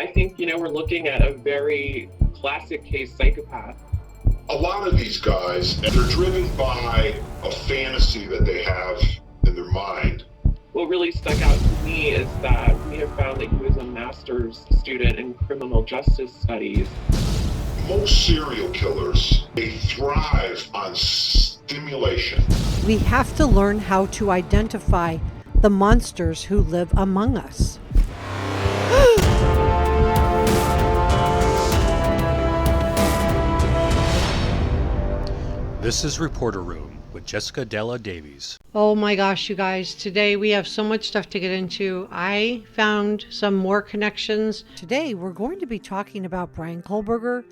I think, we're looking at a very classic case psychopath. A lot of these guys, they're driven by a fantasy that they have in their mind. What really stuck out to me is that we have found that he was a master's student in criminal justice studies. Most serial killers, they thrive on stimulation. We have to learn how to identify the monsters who live among us. This is Reporter Room with Jessica Della Davies. Oh my gosh, you guys, today we have so much stuff to get into. I found some more connections. Today we're going to be talking about Bryan Kohberger,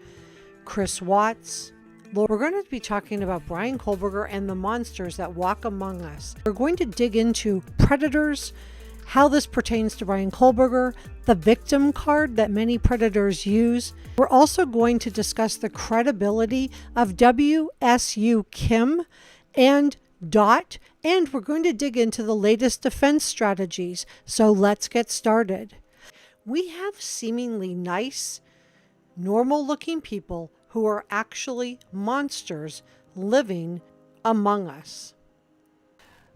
Chris Watts. We're going to be talking about Bryan Kohberger and the monsters that walk among us. We're going to dig into predators, how this pertains to Bryan Kohberger, the victim card that many predators use. We're also going to discuss the credibility of WSU Kim and Dot, and we're going to dig into the latest defense strategies. So let's get started. We have seemingly nice, normal-looking people who are actually monsters living among us.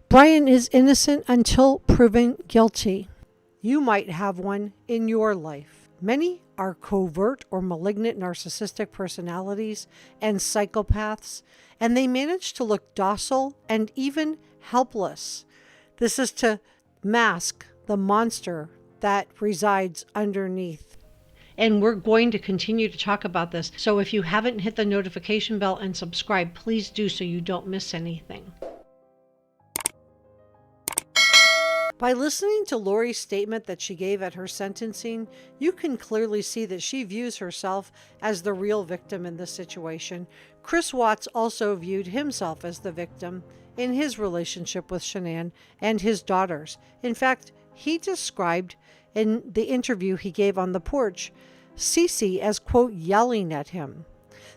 Bryan is innocent until proven guilty. You might have one in your life. Many are covert or malignant narcissistic personalities and psychopaths, and they manage to look docile and even helpless. This is to mask the monster that resides underneath. And we're going to continue to talk about this. So if you haven't hit the notification bell and subscribe, please do so you don't miss anything. By listening to Lori's statement that she gave at her sentencing, you can clearly see that she views herself as the real victim in this situation. Chris Watts also viewed himself as the victim in his relationship with Shanann and his daughters. In fact, he described in the interview he gave on the porch Cece as, quote, yelling at him.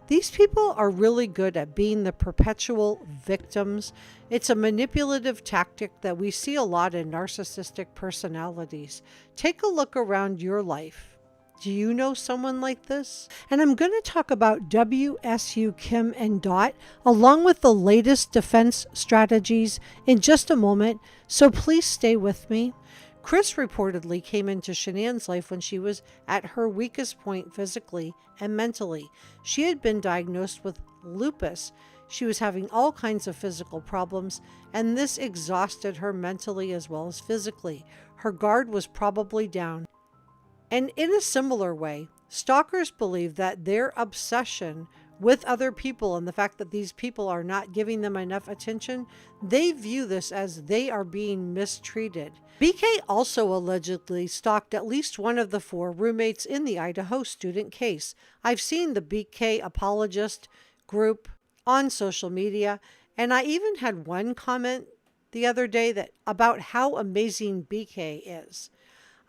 These people are really good at being the perpetual victims. It's a manipulative tactic that we see a lot in narcissistic personalities. Take a look around your life. Do you know someone like this? And I'm going to talk about WSU Kim and Dot along with the latest defense strategies in just a moment, so please stay with me. Chris reportedly came into Shanann's life when she was at her weakest point physically and mentally. She had been diagnosed with lupus. She was having all kinds of physical problems, and this exhausted her mentally as well as physically. Her guard was probably down. And in a similar way, stalkers believe that their obsession with other people and the fact that these people are not giving them enough attention, they view this as they are being mistreated. BK also allegedly stalked at least one of the 4 roommates in the Idaho student case. I've seen the BK apologist group on social media, and I even had one comment the other day that about how amazing BK is.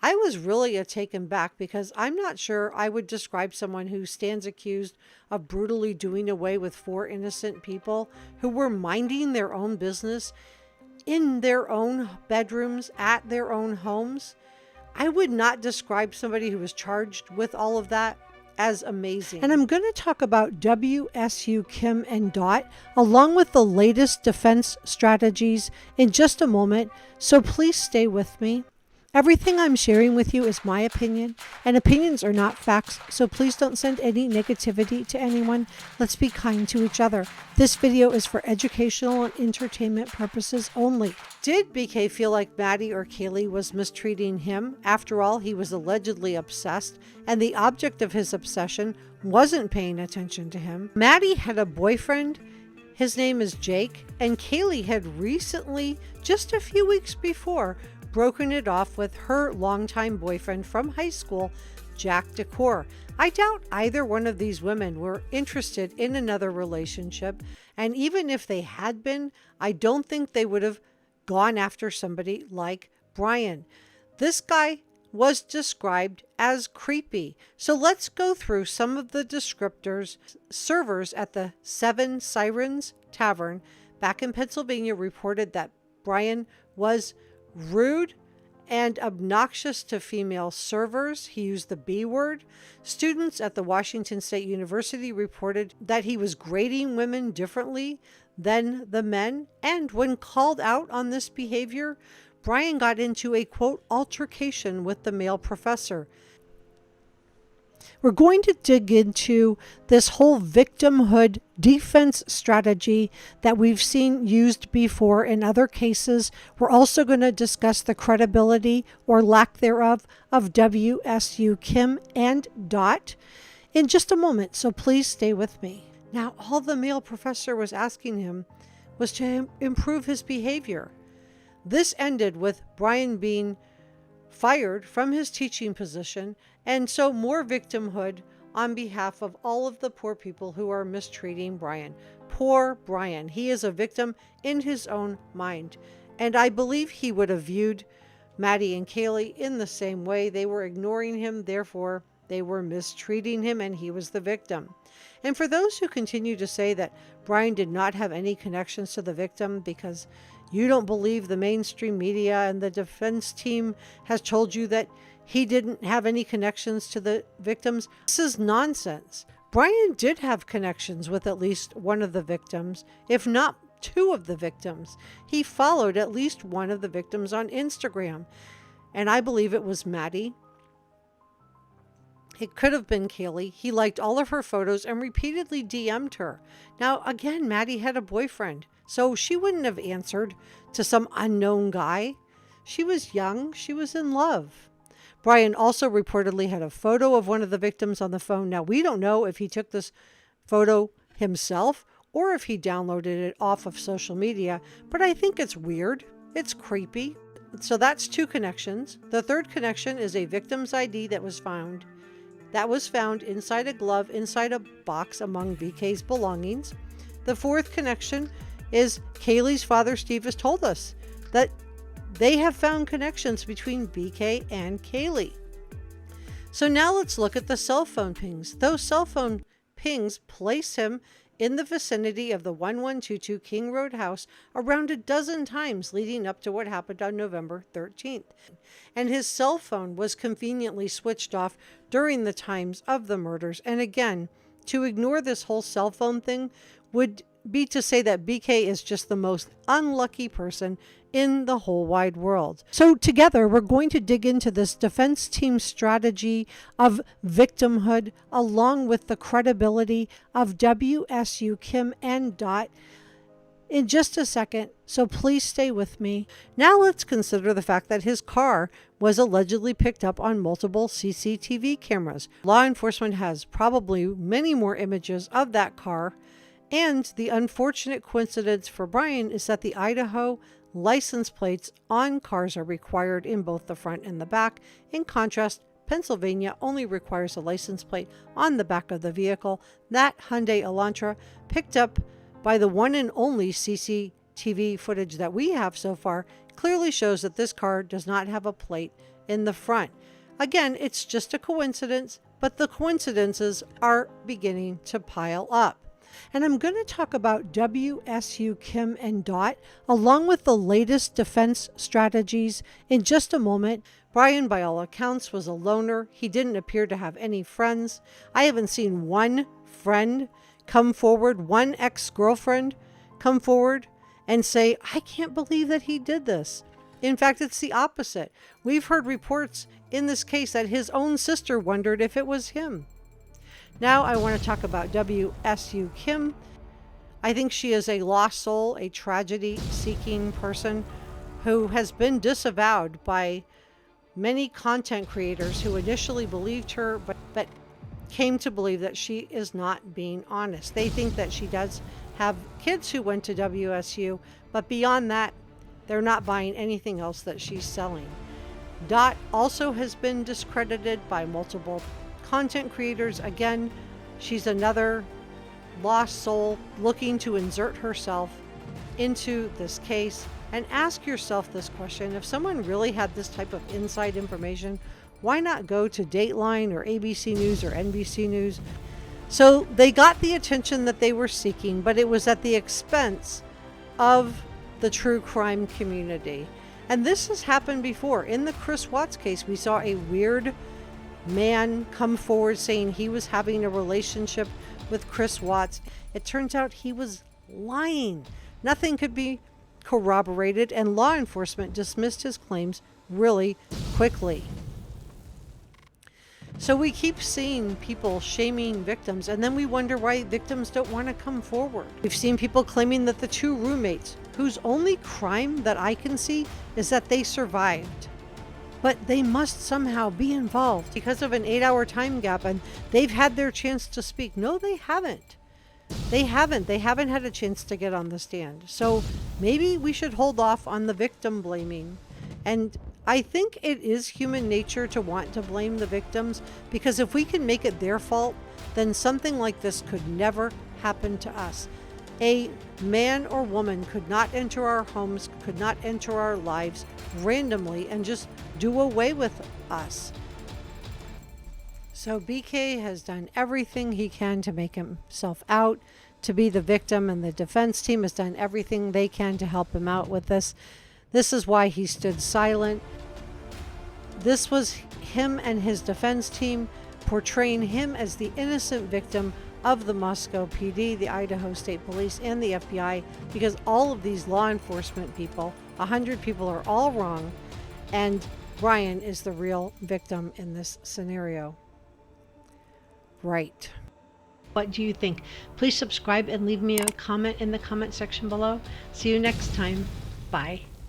I was really taken back because I'm not sure I would describe someone who stands accused of brutally doing away with 4 innocent people who were minding their own business in their own bedrooms, at their own homes. I would not describe somebody who was charged with all of that as amazing. And I'm going to talk about WSU Kim and Dot along with the latest defense strategies in just a moment, so please stay with me. Everything I'm sharing with you is my opinion, and opinions are not facts, so please don't send any negativity to anyone. Let's be kind to each other. This video is for educational and entertainment purposes only. Did BK feel like Maddie or Kaylee was mistreating him? After all, he was allegedly obsessed, and the object of his obsession wasn't paying attention to him. Maddie had a boyfriend. His name is Jake, and Kaylee had recently, just a few weeks before, broken it off with her longtime boyfriend from high school, Jack Decor. I doubt either one of these women were interested in another relationship, and even if they had been, I don't think they would have gone after somebody like Bryan. This guy was described as creepy. So let's go through some of the descriptors. Servers at the Seven Sirens Tavern back in Pennsylvania reported that Bryan was rude and obnoxious to female servers. He used the B word. Students at the Washington State University reported that he was grading women differently than the men. And when called out on this behavior, Bryan got into a, quote, altercation with the male professor. We're going to dig into this whole victimhood defense strategy that we've seen used before in other cases. We're also going to discuss the credibility or lack thereof of WSU Kim and Dot in just a moment, so please stay with me. Now, all the male professor was asking him was to improve his behavior. This ended with Bryan being fired from his teaching position, and so more victimhood on behalf of all of the poor people who are mistreating Bryan. Poor Bryan. He is a victim in his own mind. And I believe he would have viewed Maddie and Kaylee in the same way. They were ignoring him, therefore they were mistreating him, and he was the victim. And for those who continue to say that Bryan did not have any connections to the victim because you don't believe the mainstream media and the defense team has told you that he didn't have any connections to the victims, this is nonsense. Bryan did have connections with at least one of the victims, if not two of the victims. He followed at least one of the victims on Instagram, and I believe it was Maddie. It could have been Kaylee. He liked all of her photos and repeatedly DM'd her. Now, again, Maddie had a boyfriend, so she wouldn't have answered to some unknown guy. She was young. She was in love. Bryan also reportedly had a photo of one of the victims on the phone. Now, we don't know if he took this photo himself or if he downloaded it off of social media, but I think it's weird. It's creepy. So that's two connections. The third connection is a victim's ID that was found. That was found inside a glove, inside a box among BK's belongings. The fourth connection is Kaylee's father, Steve, has told us that they have found connections between BK and Kaylee. So now let's look at the cell phone pings. Those cell phone pings place him in the vicinity of the 1122 King Road house around a dozen times leading up to what happened on November 13th. And his cell phone was conveniently switched off during the times of the murders. And again, to ignore this whole cell phone thing would be to say that BK is just the most unlucky person in the whole wide world. So together, we're going to dig into this defense team strategy of victimhood along with the credibility of WSU Kim and Dot in just a second, so please stay with me. Now let's consider the fact that his car was allegedly picked up on multiple CCTV cameras. Law enforcement has probably many more images of that car, and the unfortunate coincidence for Bryan is that the Idaho license plates on cars are required in both the front and the back. In contrast, Pennsylvania only requires a license plate on the back of the vehicle. That Hyundai Elantra, picked up by the one and only CCTV footage that we have so far, clearly shows that this car does not have a plate in the front. Again, it's just a coincidence, but the coincidences are beginning to pile up. And I'm going to talk about WSU Kim and Dot along with the latest defense strategies in just a moment. Bryan, by all accounts, was a loner. He didn't appear to have any friends. I haven't seen one friend come forward, one ex-girlfriend come forward and say, I can't believe that he did this. In fact, it's the opposite. We've heard reports in this case that his own sister wondered if it was him. Now I want to talk about WSU Kim. I think she is a lost soul, a tragedy-seeking person who has been disavowed by many content creators who initially believed her, but came to believe that she is not being honest. They think that she does have kids who went to WSU, but beyond that, they're not buying anything else that she's selling. Dot also has been discredited by multiple content creators. Again, she's another lost soul looking to insert herself into this case. And ask yourself this question: if someone really had this type of inside information, why not go to Dateline or ABC News or NBC News? So they got the attention that they were seeking, but it was at the expense of the true crime community. And this has happened before. In the Chris Watts case, we saw a weird man come forward saying he was having a relationship with Chris Watts. It turns out he was lying. Nothing could be corroborated, and law enforcement dismissed his claims really quickly. So we keep seeing people shaming victims, and then we wonder why victims don't want to come forward. We've seen people claiming that the two roommates, whose only crime that I can see is that they survived, but they must somehow be involved because of an 8-hour time gap, and they've had their chance to speak. No, they haven't. They haven't had a chance to get on the stand. So maybe we should hold off on the victim blaming. And I think it is human nature to want to blame the victims, because if we can make it their fault, then something like this could never happen to us. A man or woman could not enter our homes, could not enter our lives randomly and just do away with us. So BK has done everything he can to make himself out to be the victim, and the defense team has done everything they can to help him out with this. This is why he stood silent. This was him and his defense team portraying him as the innocent victim of the Moscow PD, the Idaho State Police, and the FBI, because all of these law enforcement people, 100 people, are all wrong, and Bryan is the real victim in this scenario. Right. What do you think? Please subscribe and leave me a comment in the comment section below. See you next time. Bye.